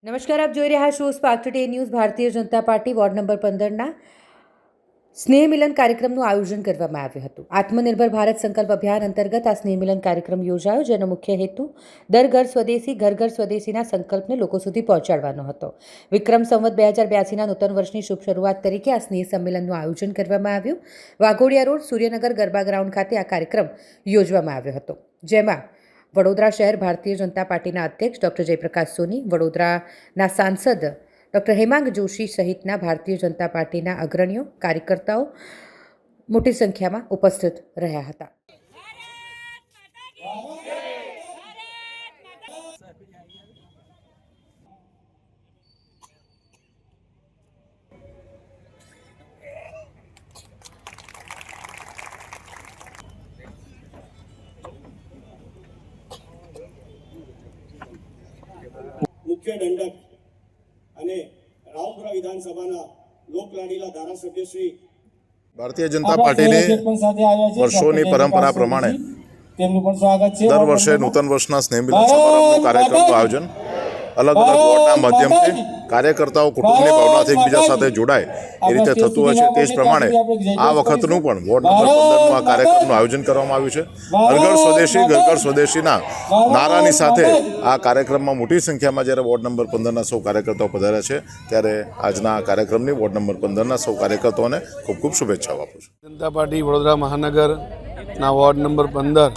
નમસ્કાર, આપ જોઈ રહ્યા છો spark today news. Bharatiya Janata party ward number 15ના સ્નેહ મિલન કાર્યક્રમનું આયોજન કરવામાં આવ્યું હતું. આત્મનિર્ભર ભારત સંકલ્પ અભિયાન અંતર્ગત આ સ્નેહ મિલન કાર્યક્રમ યોજાયો, જેનો મુખ્ય હેતુ દર ઘર સ્વદેશી ઘર ઘર સ્વદેશીના સંકલ્પને લોકો સુધી પહોંચાડવાનો હતો. વિક્રમ સંવત 2082ના નૂતન વર્ષની શુભ શરૂઆત તરીકે આ સ્નેહ સંમેલનનું આયોજન કરવામાં આવ્યું. વાઘોડિયા રોડ સૂર્યનગર ગરબા ગ્રાઉન્ડ ખાતે આ કાર્યક્રમ યોજવામાં આવ્યો હતો, જેમાં વડોદરા શહેર ભારતીય જનતા પાર્ટીના અધ્યક્ષ ડૉક્ટર જયપ્રકાશ સોની, વડોદરાના સાંસદ ડૉક્ટર હેમાંગ જોશી સહિતના ભારતીય જનતા પાર્ટીના અગ્રણીઓ, કાર્યકર્તાઓ મોટી સંખ્યામાં ઉપસ્થિત રહ્યા હતા. મુખ્ય દંડક અને રાવપુરા વિધાનસભાના લોકલાડીલા ધારાસભ્ય શ્રી ભારતીય જનતા પાર્ટીની વર્ષોની પરંપરા પ્રમાણે દર વર્ષે નૂતન વર્ષના સ્નેહ મિલન સમારંભનું કાર્યક્રમનું આયોજન અલગ અલગ વોર્ડના માધ્યમથી કાર્યકર્તાઓ કુટુંબની ભાવનાથી એકબીજા સાથે જોડાય એ રીતે થતું હોય છે. તે જ પ્રમાણે આ વખતનું પણ વોર્ડ નંબર 15નું આ કાર્યક્રમનું આયોજન કરવામાં આવ્યું છે. ઘર ઘર સ્વદેશી ઘર ઘર સ્વદેશીના નારાની સાથે આ કાર્યક્રમમાં મોટી સંખ્યામાં જ્યારે વોર્ડ નંબર 15ના સૌ કાર્યકર્તાઓ પધાર્યા છે, ત્યારે આજના આ કાર્યક્રમની વોર્ડ નંબર 15ના સૌ કાર્યકર્તાઓને ખૂબ ખૂબ શુભેચ્છાઓ આપું છું. જનતા પાર્ટી વડોદરા મહાનગરના વોર્ડ નંબર 15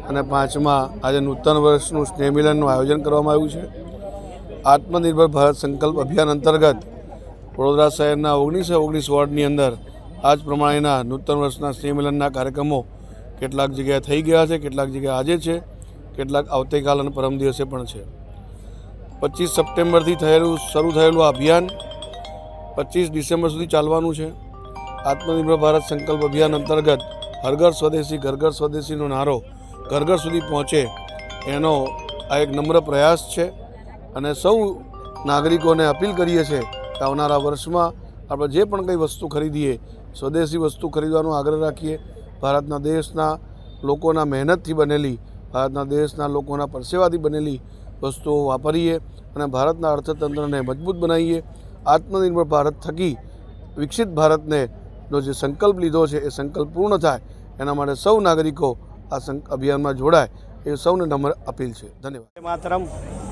અને 5માં આજે નૂતન વર્ષનું સ્નેહ મિલનનું આયોજન કરવામાં આવ્યું છે. આત્મનિર્ભર ભારત સંકલ્પ અભિયાન અંતર્ગત વડોદરા શહેરના 19 વોર્ડની અંદર આજ પ્રમાણેના નૂતન વર્ષના સ્નેહ મિલનના કાર્યક્રમો કેટલાક જગ્યાએ થઈ ગયા છે, કેટલાક જગ્યાએ આજે છે, કેટલાક આવતીકાલ અને પરમ દિવસે પણ છે. 25 સપ્ટેમ્બરથી શરૂ થયેલું આ અભિયાન 25 ડિસેમ્બર સુધી ચાલવાનું છે. આત્મનિર્ભર ભારત સંકલ્પ અભિયાન અંતર્ગત હર ઘર સ્વદેશી ઘર ઘર સ્વદેશીનો નારો ઘર ઘર સુધી પહોંચે એનો આ એક નમ્ર પ્રયાસ છે. અને સૌ નાગરિકોને અપીલ કરીએ છીએ કે આવનારા વર્ષમાં આપણે જે પણ કંઈ વસ્તુ ખરીદીએ, સ્વદેશી વસ્તુ ખરીદવાનો આગ્રહ રાખીએ. ભારતના દેશના લોકોના મહેનતથી બનેલી, ભારતના દેશના લોકોના પરસેવાથી બનેલી વસ્તુઓ વાપરીએ અને ભારતના અર્થતંત્રને મજબૂત બનાવીએ. આત્મનિર્ભર ભારત થકી વિકસિત ભારતને નો જે સંકલ્પ લીધો છે એ સંકલ્પ પૂર્ણ થાય એના માટે સૌ નાગરિકો આ અભિયાનમાં જોડાય એ સૌને નમ્ર અપીલ છે. ધન્યવાદ. માતરમ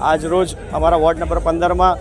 આજ રોજ અમારા વોર્ડ નંબર 15માં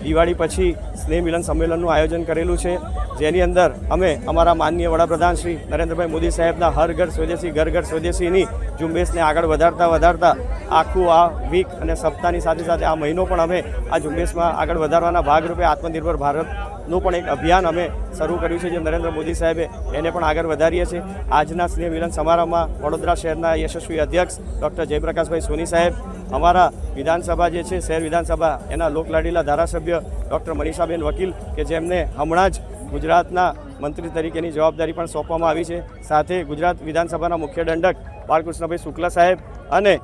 દિવાળી પછી સ્નેહ મિલન સંમેલનનું આયોજન કરેલું છે, જેની અંદર અમે અમારા માનનીય વડાપ્રધાન શ્રી નરેન્દ્રભાઈ મોદી સાહેબના હર ઘર સ્વદેશી ઘર ઘર સ્વદેશીની ઝુંબેશને આગળ વધારતા આખું આ વીક અને સપ્તાહની સાથે સાથે આ મહિનો પણ અમે આ ઝુંબેશમાં આગળ વધારવાના ભાગરૂપે આત્મનિર્ભર ભારતનું પણ એક અભિયાન અમે શરૂ કર્યું છે, જે નરેન્દ્ર મોદી સાહેબે એને પણ આગળ વધારીએ છીએ. આજના સ્નેહ મિલન સમારંભમાં વડોદરા શહેરના યશસ્વી અધ્યક્ષ ડૉક્ટર જયપ્રકાશભાઈ સોની સાહેબ, અમારા વિધાનસભા જે છે શહેર વિધાનસભા એના લોકલાડીલા ધારાસભ્ય ડૉક્ટર મનીષાબેન વકીલ, કે જેમને હમણાં જ ગુજરાતના મંત્રી તરીકેની જવાબદારી પણ સોંપવામાં આવી છે, સાથે ગુજરાત વિધાનસભાના મુખ્ય દંડક બાલકૃષ્ણભાઈ શુક્લા સાહેબ અને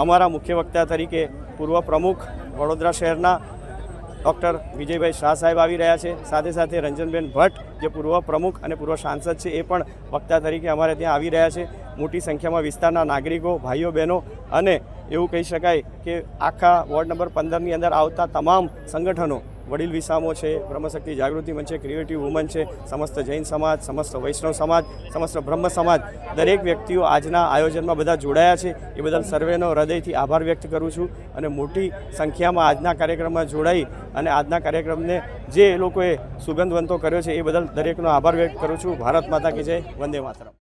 અમારા મુખ્ય વક્તા તરીકે પૂર્વ પ્રમુખ વડોદરા શહેરના ડૉક્ટર વિજયભાઈ શાહ સાહેબ આવી રહ્યા છે. સાથે સાથે રંજનબેન ભટ્ટ, જે પૂર્વ પ્રમુખ અને પૂર્વ સાંસદ છે, એ પણ વક્તા તરીકે અમારે ત્યાં આવી રહ્યા છે. મોટી સંખ્યામાં વિસ્તારના નાગરિકો, ભાઈઓ બહેનો અને એવું કહી શકાય કે આખા વોર્ડ નંબર 15ની અંદર આવતા તમામ સંગઠનો, વડીલ વિસામો છે, બ્રહ્મશક્તિ જાગૃતિ મંચ છે, ક્રિએટિવ વુમન છે, સમસ્ત જૈન સમાજ, સમસ્ત વૈષ્ણવ સમાજ, સમસ્ત બ્રહ્મ સમાજ, દરેક વ્યક્તિઓ આજના આયોજનમાં બધા જોડાયા છે. એ બદલ સર્વેનો હૃદયથી આભાર વ્યક્ત કરું છું. અને મોટી સંખ્યામાં આજના કાર્યક્રમમાં જોડાઈ અને આજના કાર્યક્રમને જે લોકોએ સુગંધવંતો કર્યો છે એ બદલ દરેકનો આભાર વ્યક્ત કરું છું. ભારત માતા કી જય. વંદે માતરમ.